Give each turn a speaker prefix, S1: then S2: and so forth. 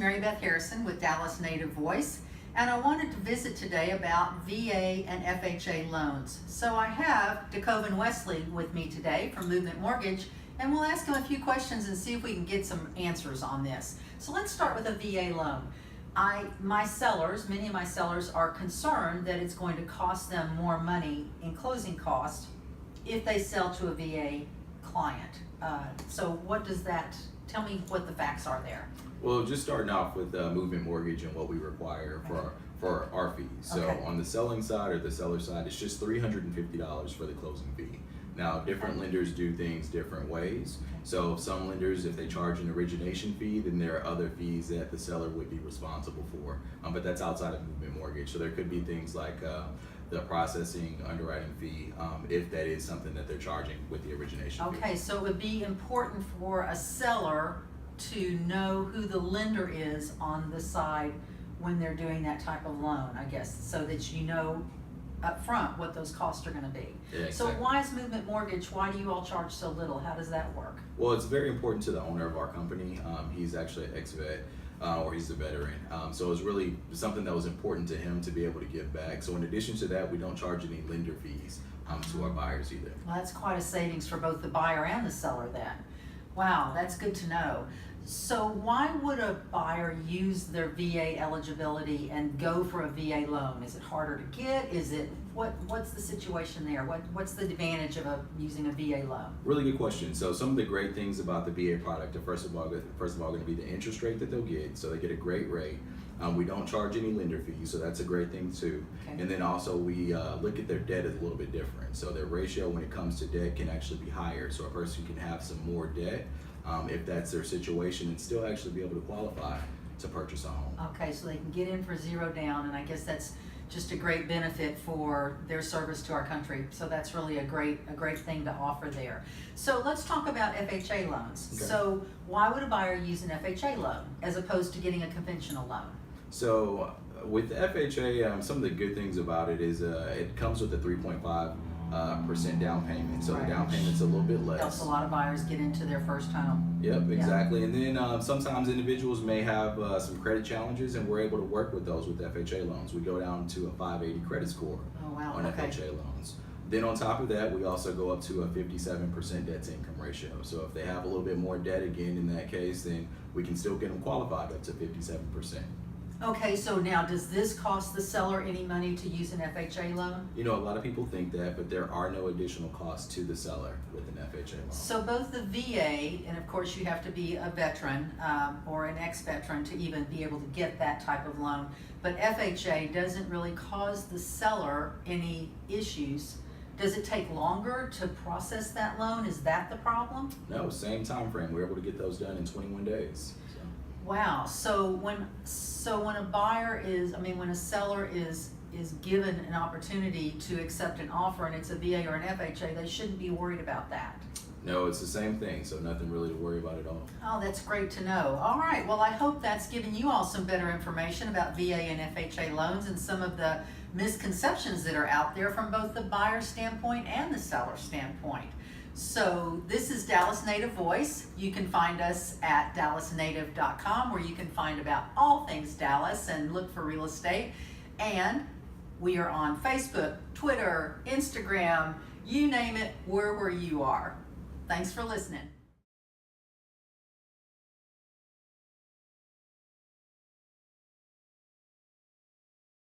S1: Mary Beth Harrison with Dallas Native Voice, and I wanted to visit today about VA and FHA loans. So I have Dekoven Wesley with me today from Movement Mortgage, and we'll ask him a few questions and see if we can get some answers on this. So let's start with a VA loan. Many of my sellers are concerned that it's going to cost them more money in closing costs if they sell to a VA client. So what does that, tell me what the facts are there.
S2: Well, just starting off with Movement Mortgage and what we require for our fees. So on the selling side or the seller side, it's just $350 for the closing fee. Now, different lenders do things different ways. So some lenders, if they charge an origination fee, then there are other fees that the seller would be responsible for. But that's outside of Movement Mortgage. So there could be things like the processing, underwriting fee, if that is something that they're charging with the origination fee.
S1: Okay, so it would be important for a seller to know who the lender is on the side when they're doing that type of loan, I guess, so that you know up front what those costs are going to be.
S2: Yeah, exactly.
S1: So why is Movement Mortgage, why do you all charge so little? How does that work?
S2: Well, it's very important to the owner of our company. He's actually an ex-vet, or he's a veteran. So it was really something that was important to him to be able to give back. So in addition to that, we don't charge any lender fees to our buyers either.
S1: Well, that's quite a savings for both the buyer and the seller then. Wow, that's good to know. So why would a buyer use their VA eligibility and go for a VA loan? Is it harder to get? Is it, what's the situation there? What's the advantage of using a VA loan?
S2: Really good question. So some of the great things about the VA product are first of all going to be the interest rate that they'll get. So they get a great rate. We don't charge any lender fees, so that's a great thing too. Okay. And then also we look at their debt as a little bit different. So their ratio when it comes to debt can actually be higher. So a person can have some more debt if that's their situation and still actually be able to qualify to purchase a home.
S1: Okay, so they can get in for zero down, and I guess that's just a great benefit for their service to our country. So that's really a great thing to offer there. So let's talk about FHA loans. Okay. So why would a buyer use an FHA loan as opposed to getting a conventional loan?
S2: So with the FHA, some of the good things about it is it comes with a 3.5% down payment. So the down payment's a little bit less.
S1: Helps a lot of buyers get into their first home.
S2: Yep, exactly. Yeah. And then sometimes individuals may have some credit challenges, and we're able to work with those with FHA loans. We go down to a 580 credit score on FHA loans. Then on top of that, we also go up to a 57% debt to income ratio. So if they have a little bit more debt again in that case, then we can still get them qualified up to 57%.
S1: Okay, so now does this cost the seller any money to use an FHA loan?
S2: You know, a lot of people think that, but there are no additional costs to the seller with an FHA loan.
S1: So both the VA, and of course you have to be a veteran or an ex-veteran to even be able to get that type of loan, but FHA doesn't really cause the seller any issues. Does it take longer to process that loan? Is that the problem?
S2: No, same time frame. We're able to get those done in 21 days.
S1: Wow. So when a buyer is, when a seller is given an opportunity to accept an offer and it's a VA or an FHA, they shouldn't be worried about that.
S2: No, it's the same thing, so nothing really to worry about at all.
S1: Oh, that's great to know. All right, well, I hope that's given you all some better information about VA and FHA loans and some of the misconceptions that are out there from both the buyer standpoint and the seller standpoint. So this is Dallas Native Voice. You can find us at dallasnative.com, where you can find about all things Dallas and look for real estate. And we are on Facebook, Twitter, Instagram, you name it, we're where you are. Thanks for listening.